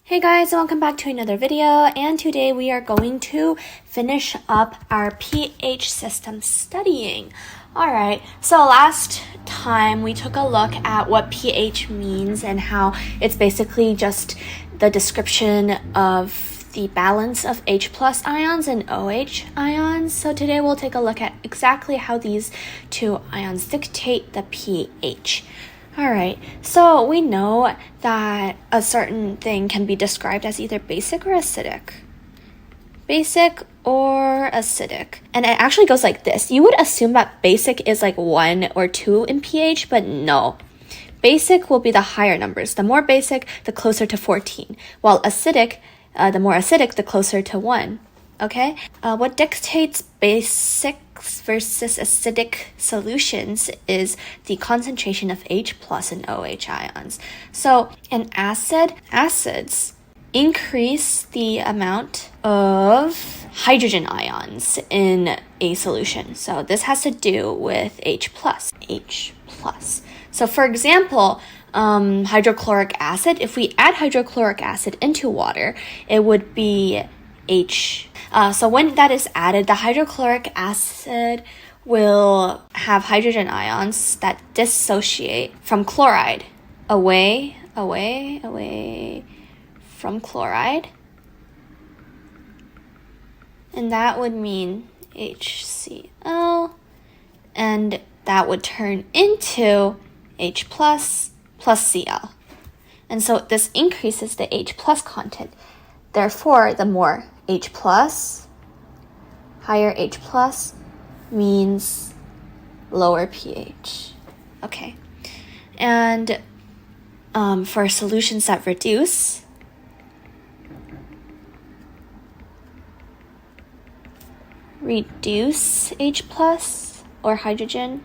Hey guys, welcome back to another video, and today we are going to finish up our pH system studying. Alright, so last time we took a look at what pH means and how it's basically just the description of the balance of H plus ions and OH ions. So today we'll take a look at exactly how these two ions dictate the pH. Alright, so we know that a certain thing can be described as either basic or acidic. Basic or acidic. And it actually goes like this. You would assume that basic is like 1 or 2 in pH, but no. Basic will be the higher numbers. The more basic, the closer to 14. While acidic, the more acidic, the closer to 1. Okay? What dictates basic versus acidic solutions is the concentration of H plus and OH ions. So in acids increase the amount of hydrogen ions in a solution. So this has to do with H plus. So for example, hydrochloric acid, if we add hydrochloric acid into water, it would be H. So when that is added, the hydrochloric acid will have hydrogen ions that dissociate from chloride, away from chloride. And that would mean HCl, and that would turn into H plus Cl. And so this increases the H plus content. Therefore, the more H plus, higher H plus means lower pH. Okay. And for solutions that reduce, H plus or hydrogen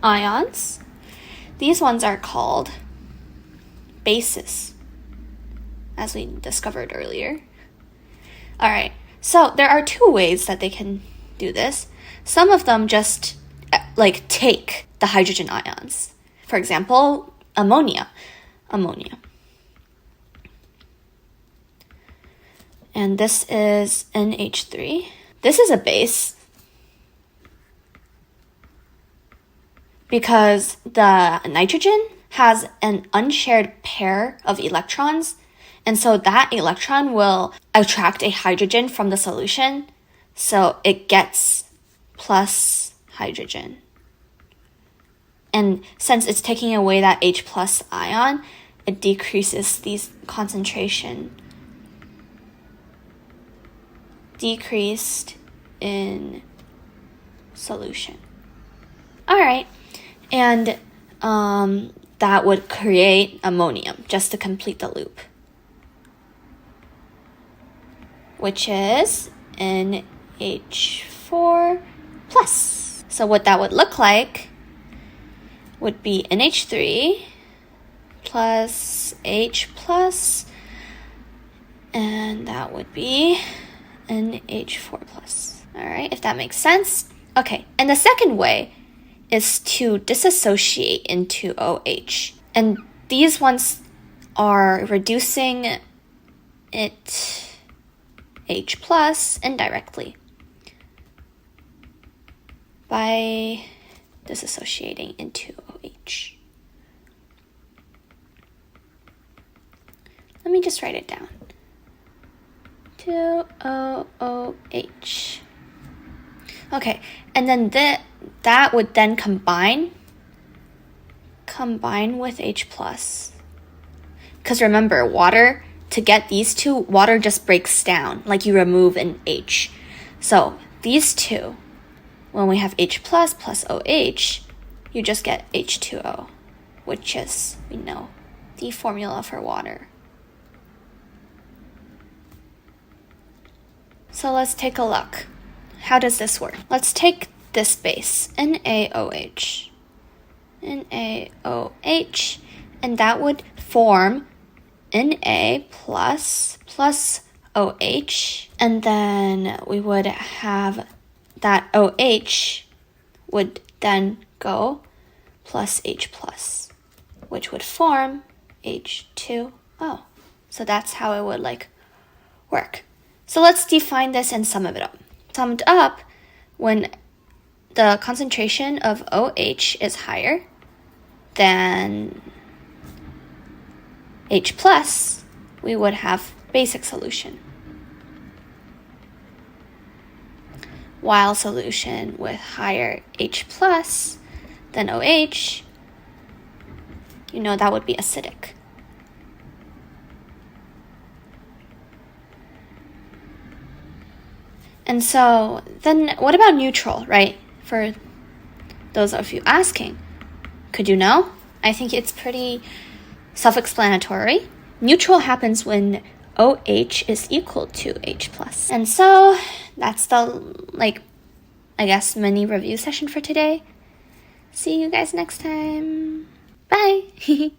ions, these ones are called bases, as we discovered earlier. Alright, so there are two ways that they can do this. Some of them just take the hydrogen ions. For example, ammonia. And this is NH3. This is a base because the nitrogen has an unshared pair of electrons, and so that electron will attract a hydrogen from the solution, so it gets plus hydrogen. And since it's taking away that H plus ion, it decreases these concentration. Decreased in solution. Alright, and that would create ammonium, just to complete the loop, which is NH4 plus. So what that would look like would be NH3 plus H plus, and that would be NH4 plus. Alright, if that makes sense. Okay, and the second way is to disassociate into OH. And these ones are reducing it H plus indirectly by disassociating into OH. Let me just write it down. 2OOH. Okay, and then that would then combine with H plus. Because remember, water, to get these two, water just breaks down, like you remove an H. So these two, when we have H plus OH, you just get H2O, which is, we know, the formula for water. So let's take a look. How does this work? Let's take this base, NaOH, and that would form Na plus OH, and then we would have that OH would then go plus H plus, which would form H2O. Oh, so that's how it would like work. So let's define this and sum it up. Summed up, when the concentration of OH is higher than H+, we would have basic solution. While solution with higher H+ than OH, that would be acidic. And so then what about neutral, right? For those of you asking, could you know? I think it's pretty self-explanatory. Neutral happens when OH is equal to H+. And so that's the, mini review session for today. See you guys next time. Bye!